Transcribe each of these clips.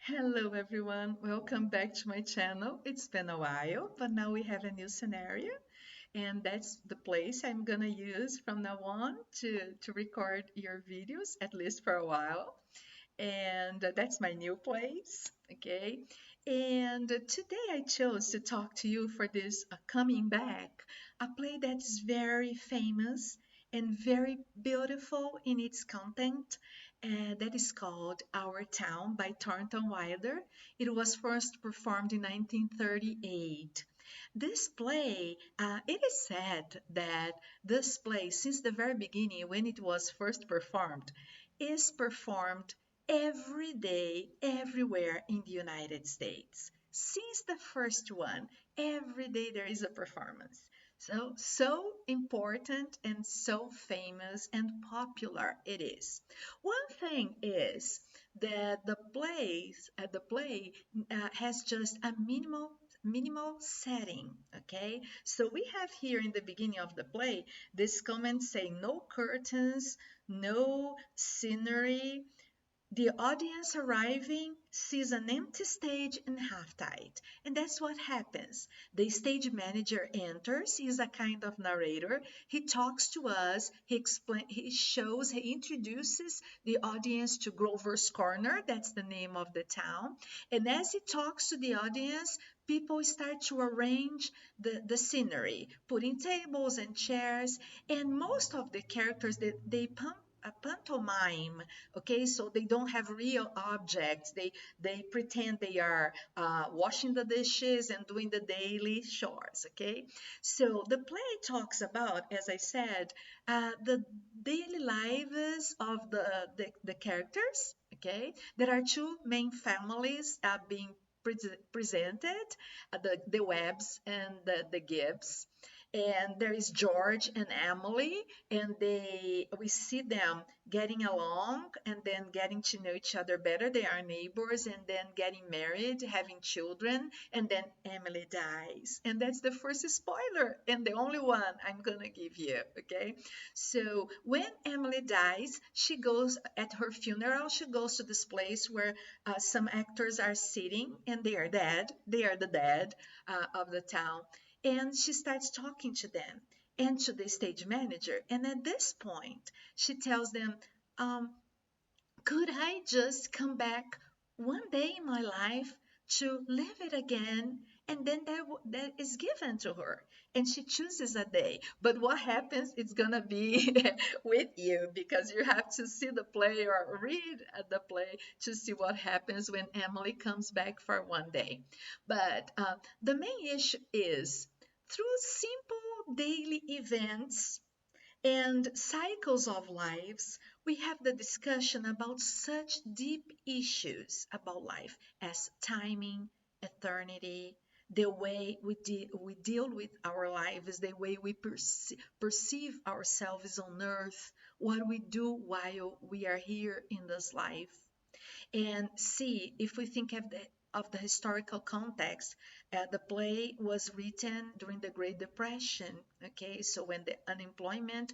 Hello everyone, welcome back to my channel. It's been a while, but now we have a new scenario, and that's the place I'm gonna use from now on to record your videos, at least for a while. And that's my new place, okay? And today I chose to talk to you for this coming back, a play that's very famous and very beautiful in its content, that is called Our Town by Thornton Wilder. It was first performed in 1938. This play, it is said that this play, since the very beginning, when it was first performed, is performed every day, everywhere in the United States. Since the first one, every day there is a performance. So important and so famous and popular it is. One thing is that the play has just a minimal setting. Okay, so we have here in the beginning of the play this comment saying no curtains, no scenery. The audience arriving sees an empty stage in half-tide, and that's what happens. The stage manager enters, he's a kind of narrator. He talks to us, he introduces the audience to Grover's Corner, that's the name of the town. And as he talks to the audience, people start to arrange the scenery, putting tables and chairs, and most of the characters they pump a pantomime. Okay, so they don't have real objects. They pretend they are washing the dishes and doing the daily chores. Okay, so the play talks about, as I said, the daily lives of the characters. Okay, there are two main families being presented, the Webbs and the Gibbs. And there is George and Emily, and we see them getting along and then getting to know each other better. They are neighbors and then getting married, having children, and then Emily dies. And that's the first spoiler and the only one I'm going to give you, okay? So when Emily dies, she goes at her funeral, she goes to this place where some actors are sitting and they are dead. They are the dead of the town. And she starts talking to them and to the stage manager. And at this point, she tells them, um, could I just come back one day in my life to live it again? And then that is given to her. And she chooses a day. But what happens, it's going to be with you because you have to see the play or read the play to see what happens when Emily comes back for one day. But the main issue is through simple daily events and cycles of lives, we have the discussion about such deep issues about life as timing, eternity, the way we deal with our lives, the way we perceive ourselves on earth, what we do while we are here in this life. And see, if we think of the historical context, the play was written during the Great Depression. Okay, so when the unemployment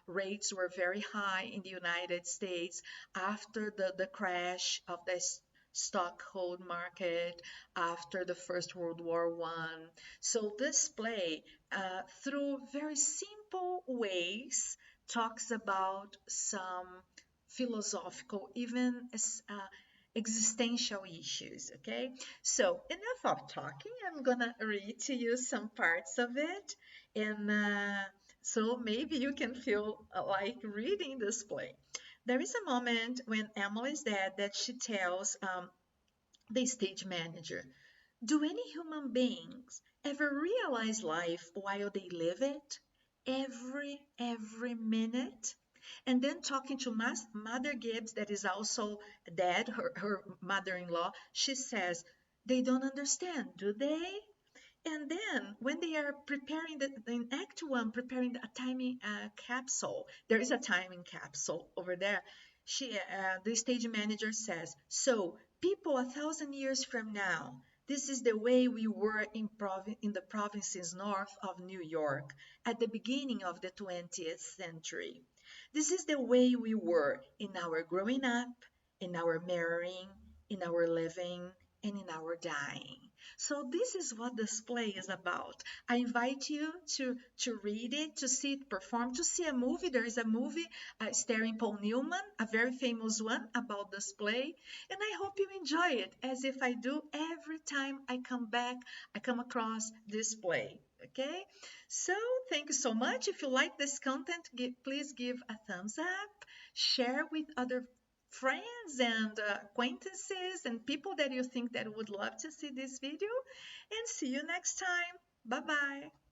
rates were very high in the United States after the crash of the stockhold market after the First World War One. So this play, through very simple ways, talks about some philosophical, even existential issues. Okay, so enough of talking. I'm gonna read to you some parts of it, and so maybe you can feel like reading this play. There is a moment when Emily's dead that she tells the stage manager, do any human beings ever realize life while they live it? Every minute? And then talking to Mother Gibbs, that is also dead, her mother-in-law, she says, they don't understand, do they? And then when they are preparing in Act 1, preparing a timing capsule, there is a timing capsule over there. The stage manager says, so people 1,000 years from now, this is the way we were in the provinces north of New York at the beginning of the 20th century. This is the way we were in our growing up, in our marrying, in our living and in our dying. So this is what this play is about. I invite you to read it, to see it perform, to see a movie. There is a movie starring Paul Newman, a very famous one about this play, and I hope you enjoy it as if I do every time I come across this play. Okay, so thank you so much. If you like this content, please give a thumbs up, share with other friends and acquaintances and people that you think that would love to see this video, and see you next time. Bye bye.